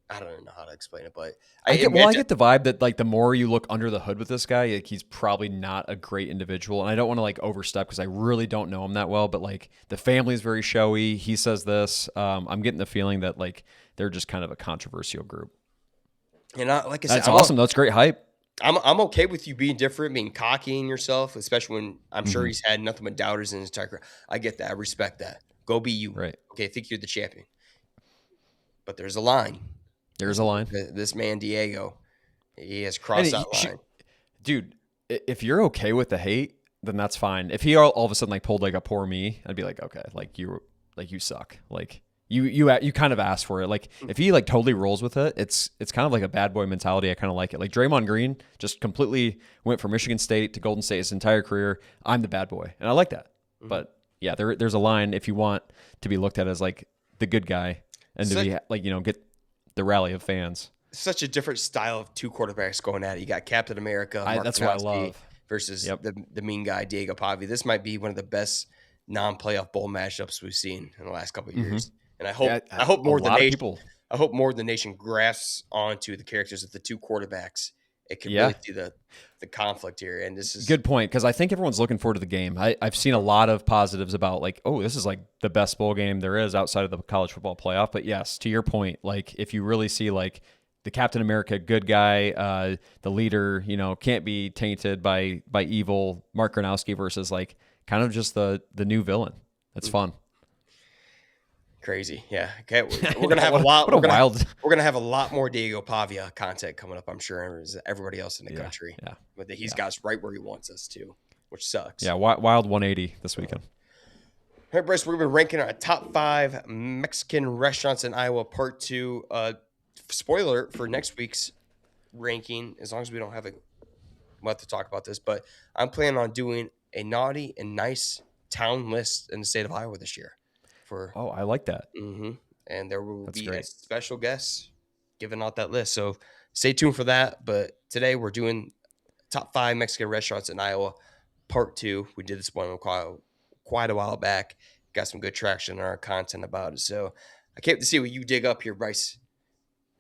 I don't know how to explain it, but I get the vibe that like the more you look under the hood with this guy, like, he's probably not a great individual. And I don't want to like overstep because I really don't know him that well, but like the family is very showy. He says this. I'm getting the feeling that like they're just kind of a controversial group. And like I said, that's awesome. That's great hype. I'm okay with you being different, being cocky in yourself, especially when I'm sure he's had nothing but doubters in his entire career. I get that. I respect that. Go be you. Right. Okay, I think you're the champion. But there's a line. There's a line. This man, Diego, he has crossed that line. Dude, if you're okay with the hate, then that's fine. If he all of a sudden like pulled like a poor me, I'd be like, okay, like you suck. Like you kind of asked for it. Like if he like totally rolls with it, it's kind of like a bad boy mentality. I kind of like it. Like Draymond Green just completely went from Michigan State to Golden State his entire career. I'm the bad boy, and I like that. Mm-hmm. But yeah, there's a line if you want to be looked at as like the good guy and to be like get the rally of fans. Such a different style of two quarterbacks going at it. You got Captain America, that's what I love, versus the mean guy Diego Pavia. This might be one of the best non-playoff bowl matchups we've seen in the last couple of years. Mm-hmm. And I hope more than the nation grasps onto the characters of the two quarterbacks. It can really see the conflict here. And this is good point, because I think everyone's looking forward to the game. I've seen a lot of positives about like, oh, this is like the best bowl game there is outside of the college football playoff. But yes, to your point, like if you really see like the Captain America good guy, the leader, can't be tainted by evil Mark Gronowski versus like kind of just the new villain. That's fun. Crazy. Yeah. Okay. We're gonna have a lot. What a wild. We're gonna have a lot more Diego Pavia content coming up, I'm sure, as everybody else in the country. Yeah. But he's got us right where he wants us to, which sucks. Yeah. Wild 180 this weekend. All right, Bryce, we're going to be ranking our top 5 Mexican restaurants in Iowa, part 2. Spoiler for next week's ranking, as long as we don't have we'll have to talk about this, but I'm planning on doing a naughty and nice town list in the state of Iowa this year. Oh, I like that. And there will be great. a special guest giving out that list. So stay tuned for that. But today we're doing top 5 Mexican restaurants in Iowa, part 2. We did this one quite a while back. Got some good traction in our content about it. So I can't wait to see what you dig up here, Bryce.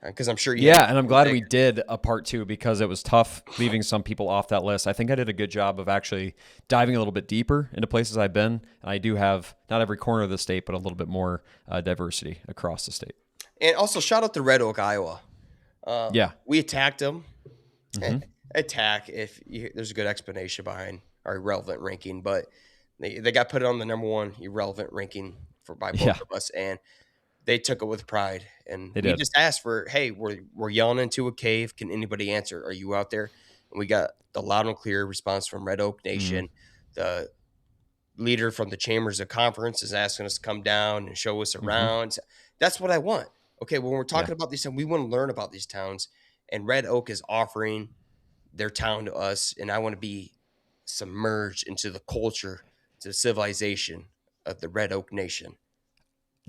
Because I'm sure you. Yeah, and I'm glad we did a part 2 because it was tough leaving some people off that list. I think I did a good job of actually diving a little bit deeper into places I've been. And I do have not every corner of the state, but a little bit more diversity across the state. And also shout out to Red Oak, Iowa. We attacked them. Attack if there's a good explanation behind our irrelevant ranking, but they got put on the number 1 irrelevant ranking by both of us, and they took it with pride. And we just asked for, hey, we're yelling into a cave. Can anybody answer? Are you out there? And we got the loud and clear response from Red Oak Nation. The leader from the Chambers of Conference is asking us to come down and show us around. That's what I want. Okay, when we're talking about these towns, we want to learn about these towns. And Red Oak is offering their town to us, and I want to be submerged into the culture, to the civilization of the Red Oak Nation.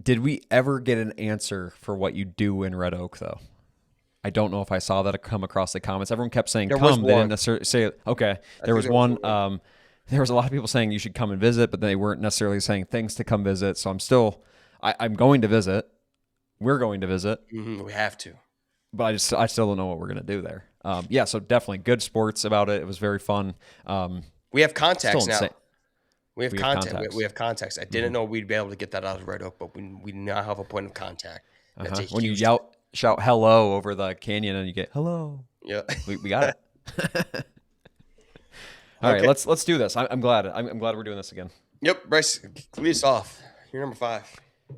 Did we ever get an answer for what you do in Red Oak, though? I don't know if I saw that come across the comments. Everyone kept saying come. They didn't necessarily say it. Okay. There was one. There was a lot of people saying you should come and visit, but they weren't necessarily saying things to come visit. So I'm going to visit. We're going to visit. We have to. But I still don't know what we're going to do there. So definitely good sports about it. It was very fun. We have contacts now. We have contacts. We have contacts. I didn't know we'd be able to get that out of Red Oak, but we now have a point of contact. When you shout hello over the canyon and you get hello. Yeah, we got it. All right, let's do this. I'm glad. I'm glad we're doing this again. Yep, Bryce, lead us off. You're number 5. I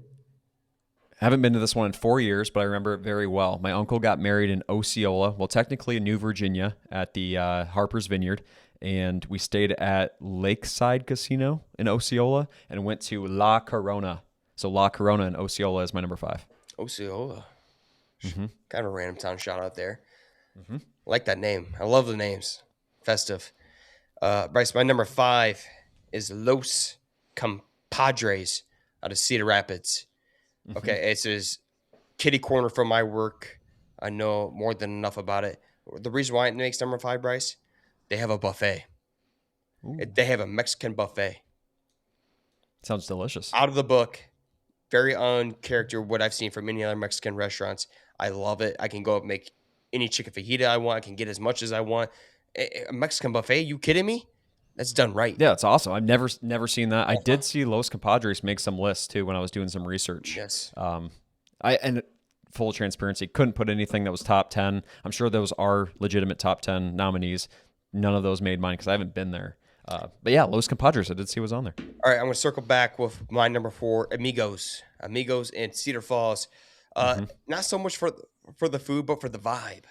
haven't been to this one in 4 years, but I remember it very well. My uncle got married in Osceola, well, technically in New Virginia, at the Harper's Vineyard. And we stayed at Lakeside Casino in Osceola and went to La Corona. So La Corona in Osceola is my number 5. Osceola. Kind of a random town shout out there. I like that name. I love the names. Festive. Bryce, my number 5 is Los Compadres out of Cedar Rapids. Okay, it's his kitty corner from my work. I know more than enough about it. The reason why it makes number 5, Bryce, they have a buffet. They have a Mexican buffet. Sounds delicious. Out of the book. Very uncharacter what I've seen from many other Mexican restaurants. I love it. I can go up and make any chicken fajita I want. I can get as much as I want. A Mexican buffet? You kidding me? That's done right. Yeah, it's awesome. I've never seen that. I did see Los Compadres make some lists too when I was doing some research. Yes. And full transparency, couldn't put anything that was top 10. I'm sure those are legitimate top 10 nominees. None of those made mine because I haven't been there. But yeah, Los Compadres, I did see was on there. All right, I'm going to circle back with my number 4, Amigos. Amigos in Cedar Falls. Not so much for the food, but for the vibe.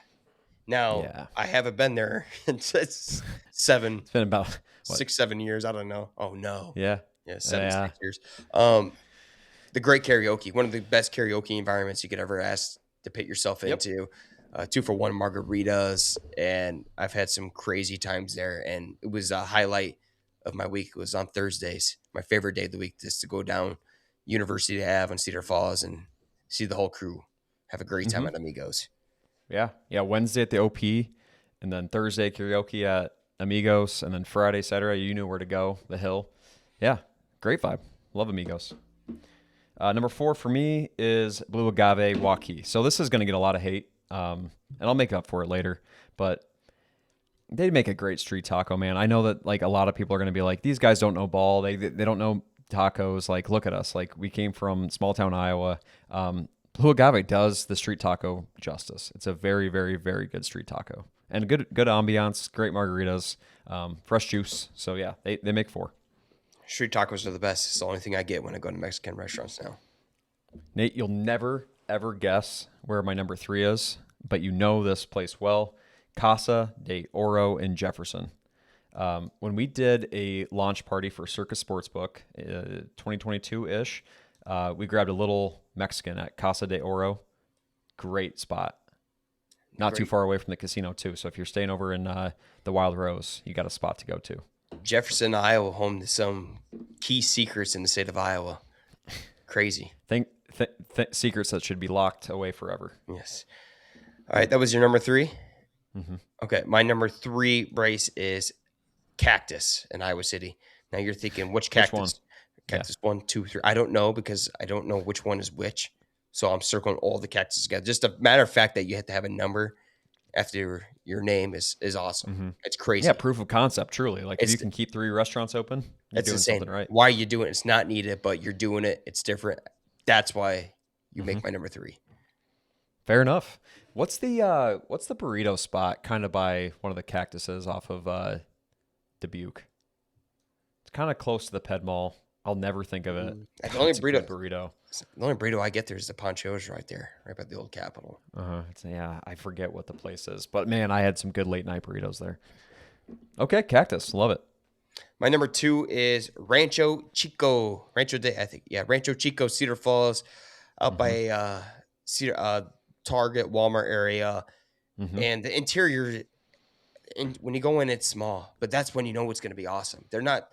Now, I haven't been there since 7. It's been about 6-7 years. I don't know. Oh no. Yeah. 6 years. The great karaoke, one of the best karaoke environments you could ever ask to put yourself into. 2-for-1 margaritas, and I've had some crazy times there. And it was a highlight of my week. It was on Thursdays, my favorite day of the week, just to go down University Ave in Cedar Falls and see the whole crew have a great time at Amigos. Yeah. Wednesday at the OP, and then Thursday karaoke at Amigos, and then Friday, Saturday, you knew where to go, the Hill. Yeah, great vibe. Love Amigos. Number 4 for me is Blue Agave Hawkeyes. So this is going to get a lot of hate, and I'll make up for it later. But they make a great street taco, man. I know that like a lot of people are going to be like, these guys don't know ball. They don't know tacos. Like, look at us. Like, we came from small town Iowa. Blue Agave does the street taco justice. It's a very, very, very good street taco. And good ambiance, great margaritas, fresh juice. So yeah, they make 4. Street tacos are the best. It's the only thing I get when I go to Mexican restaurants now. Nate, you'll never, ever guess where my number 3 is, but you know this place well. Casa de Oro in Jefferson. When we did a launch party for Circus Sportsbook, 2022-ish, we grabbed a little Mexican at Casa de Oro. Great spot. Not too Great. far away from the casino, too. So if you're staying over in the Wild Rose, you got a spot to go to. Jefferson, Iowa, home to some key secrets in the state of Iowa. Crazy. Secrets that should be locked away forever. Yes. All right, that was your number 3? Mm-hmm. Okay, my number 3, Bryce, is Cactus in Iowa City. Now you're thinking, which cactus? Which one? Cactus 1, 2, 3. I don't know because I don't know which one is which. So I'm circling all the cactuses together. Just a matter of fact that you have to have a number after your name is awesome. Mm-hmm. It's crazy. Yeah, proof of concept, truly. Like if It's you can keep 3 restaurants open, you're It's doing insane. something right. Why are you doing it? It's not needed, but you're doing it. It's different. That's why you make my number 3. Fair enough. What's the burrito spot kind of by one of the cactuses off of Dubuque? It's kind of close to the Ped Mall. I'll never think of it. The only It's a good burrito, burrito. the only burrito I get there is the Ponchos right there, right by the old Capitol. Yeah, I forget what the place is, but man, I had some good late night burritos there. Okay, Cactus, love it. My number 2 is Rancho Chico. Rancho Chico, Cedar Falls, out by Cedar Target, Walmart area, and the interior. And when you go in, it's small, but that's when you know it's going to be awesome. They're not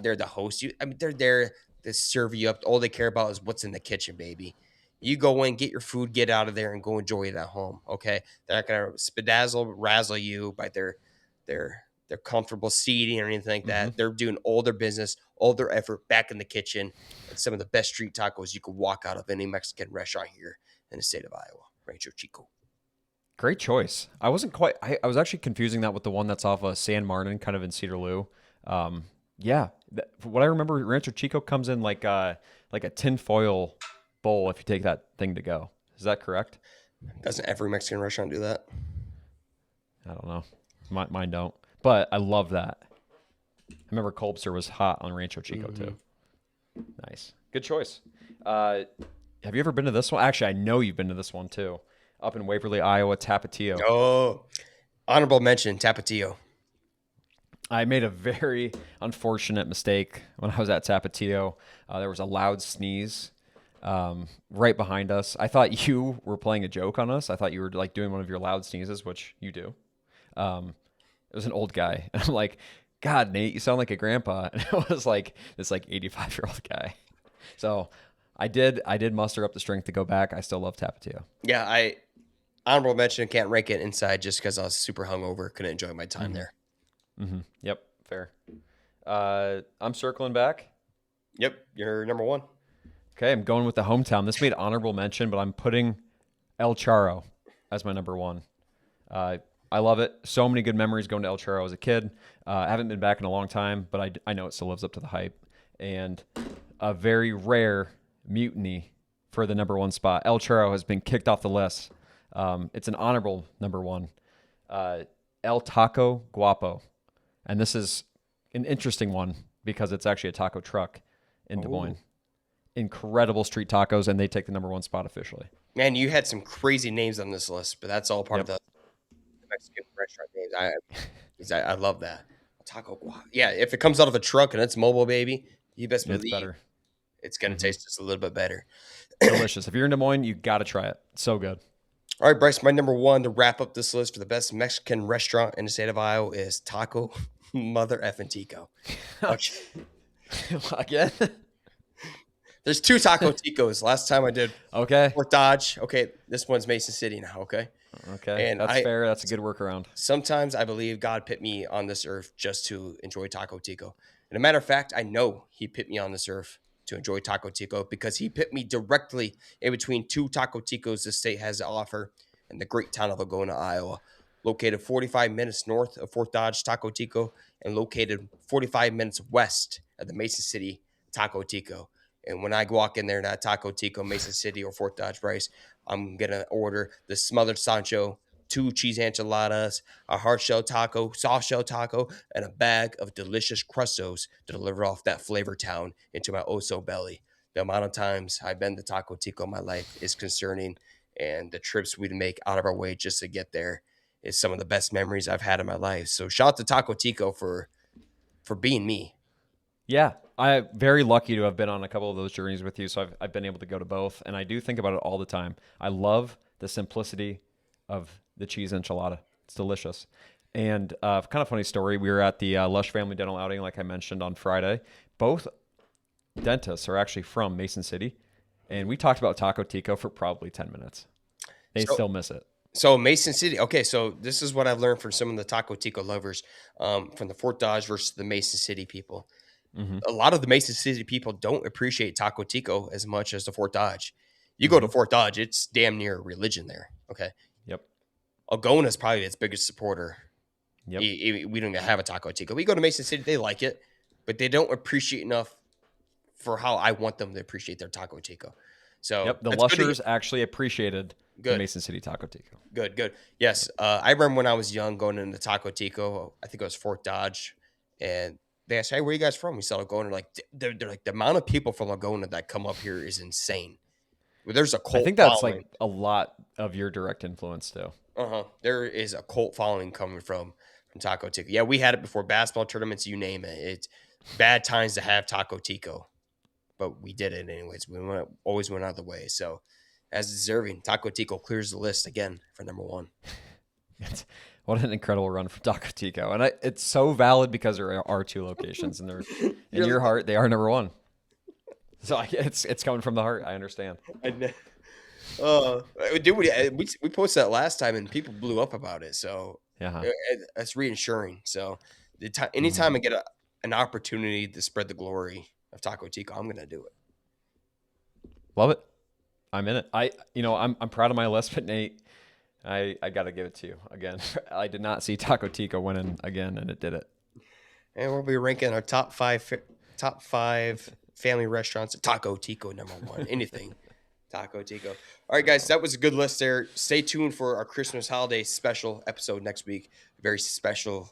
there to host you. I mean, they're there to serve you up. All they care about is what's in the kitchen, baby. You go in, get your food, get out of there, and go enjoy it at home. Okay, they're not going to spadazzle, razzle you by their comfortable seating or anything like that. They're doing all their business, all their effort back in the kitchen. And some of the best street tacos you could walk out of any Mexican restaurant here in the state of Iowa. Rancho Chico. Great choice. I wasn't quite. I was actually confusing that with the one that's off of San Martin, kind of in Cedar Lou. Yeah, what I remember, Rancho Chico comes in like a tinfoil bowl if you take that thing to go. Is that correct? Doesn't every Mexican restaurant do that? I don't know. Mine don't. But I love that. I remember Colbster was hot on Rancho Chico too. Nice. Good choice. Have you ever been to this one? Actually, I know you've been to this one too. Up in Waverly, Iowa, Tapatio. Oh, honorable mention, Tapatio. I made a very unfortunate mistake when I was at Tapatio. There was a loud sneeze right behind us. I thought you were playing a joke on us. I thought you were like doing one of your loud sneezes, which you do. It was an old guy. And I'm like, God, Nate, you sound like a grandpa. And it was like this 85-year-old guy. So I did muster up the strength to go back. I still love Tapatio. Yeah, honorable mention, can't rank it inside just because I was super hungover. Couldn't enjoy my time there. Yep, fair. I'm circling back. Yep, you're number 1. Okay, I'm going with the hometown. This made honorable mention, but I'm putting El Charro as my number 1. I love it. So many good memories going to El Charro as a kid. I haven't been back in a long time, but I know it still lives up to the hype. And a very rare mutiny for the number 1 spot. El Charro has been kicked off the list. It's an honorable number 1. El Taco Guapo. And this is an interesting one because it's actually a taco truck in Des Moines. Incredible street tacos, and they take the number 1 spot officially. Man, you had some crazy names on this list, but that's all part of the Mexican restaurant names. I love that. Taco Guapo. Yeah, if it comes out of a truck and it's mobile, baby, you best believe better. It's going to taste just a little bit better. Delicious. If you're in Des Moines, you got to try it. So good. All right, Bryce, my number 1 to wrap up this list for the best Mexican restaurant in the state of Iowa is Taco Mother Effing Tico. Okay. Again? There's 2 Taco Ticos. Last time I did Fort Dodge. Okay, this one's Mason City now, okay? Okay, and that's fair. That's a good workaround. Sometimes I believe God put me on this earth just to enjoy Taco Tico. And a matter of fact, I know he put me on this earth to enjoy Taco Tico because he put me directly in between 2 Taco Ticos the state has to offer in the great town of Laguna, Iowa. Located 45 minutes north of Fort Dodge Taco Tico and located 45 minutes west of the Mason City Taco Tico. And when I walk in there, that Taco Tico, Mason City, or Fort Dodge, Bryce, I'm going to order the smothered Sancho, 2 cheese enchiladas, a hard shell taco, soft shell taco, and a bag of delicious crustos to deliver off that flavor town into my oh-so belly. the amount of times I've been to Taco Tico in my life is concerning, and the trips we'd make out of our way just to get there is some of the best memories I've had in my life. So shout out to Taco Tico for being me. Yeah, I'm very lucky to have been on a couple of those journeys with you. So I've been able to go to both, and I do think about it all the time. I love the simplicity of the cheese enchilada. It's delicious. And kind of funny story. We were at the Lush Family Dental Outing, like I mentioned, on Friday. Both dentists are actually from Mason City, and we talked about Taco Tico for probably 10 minutes. They still miss it. So Mason City. Okay, so this is what I've learned from some of the Taco Tico lovers, from the Fort Dodge versus the Mason City people. Mm-hmm. A lot of the Mason City people don't appreciate Taco Tico as much as the Fort Dodge. You go to Fort Dodge, it's damn near religion there. Okay. Yep. Algona is probably its biggest supporter. Yep. We don't even have a Taco Tico. We go to Mason City, they like it, but they don't appreciate enough for how I want them to appreciate their Taco Tico. So the Lushers actually appreciated the Mason City Taco Tico. Good. Yes. I remember when I was young going into Taco Tico, I think it was Fort Dodge, and they asked, "Hey, where are you guys from?" We said Algona. They're like, the amount of people from Algona that come up here is insane. There's a cult. I think that's following. Like a lot of your direct influence too. There is a cult following coming from Taco Tico. Yeah, we had it before basketball tournaments, you name it. It's bad times to have Taco Tico, but we did it anyways. We always went out of the way. So, as deserving, Taco Tico clears the list again for number one. What an incredible run for Taco Tico. And it's so valid because there are two locations, and they're in your heart, they are number one. So it's coming from the heart. I understand. Dude, we posted that last time, and people blew up about it. So that's reassuring. So anytime I get an opportunity to spread the glory of Taco Tico, I'm going to do it. Love it. I'm in it. I'm proud of my list, but Nate, I got to give it to you again. I did not see Taco Tico winning again, and it did it. And we'll be ranking our top five family restaurants. Taco Tico number one. Anything Taco Tico. All right, guys, that was a good list there. Stay tuned for our Christmas holiday special episode next week. A very special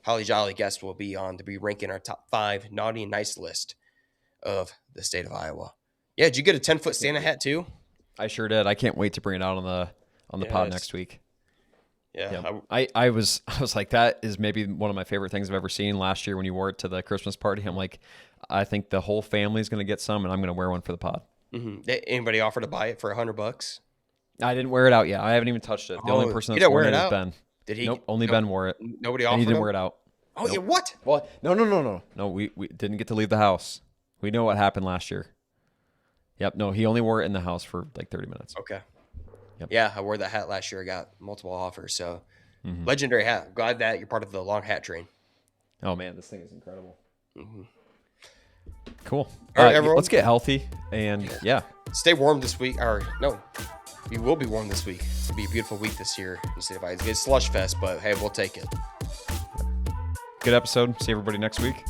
Holly Jolly guest will be on to be ranking our top 5 naughty and nice list of the state of Iowa. Yeah, did you get a 10-foot Santa hat too? I sure did. I can't wait to bring it out on the pod next week. Yeah. I was like, that is maybe one of my favorite things I've ever seen. Last year when you wore it to the Christmas party, I'm like, I think the whole family's going to get some, and I'm going to wear one for the pod. Mm-hmm. Anybody offer to buy it for $100? I didn't wear it out yet. I haven't even touched it. The only person that's worn it is Ben. Did he? Nope, only Ben wore it. Nobody offered. He didn't wear it out. Oh, nope. Yeah, what? Well, no. We didn't get to leave the house. We know what happened last year. Yep. No, he only wore it in the house for like 30 minutes. Okay. Yep. Yeah, I wore that hat last year. I got multiple offers. So, legendary hat. Glad that you're part of the long hat train. Oh man, this thing is incredible. Mm-hmm. Cool. All right, everyone. Let's get healthy and stay warm this week. Or no, you will be warm this week. It'll be a beautiful week this year in the state of Iowa. It's slush fest, but hey, we'll take it. Good episode. See everybody next week.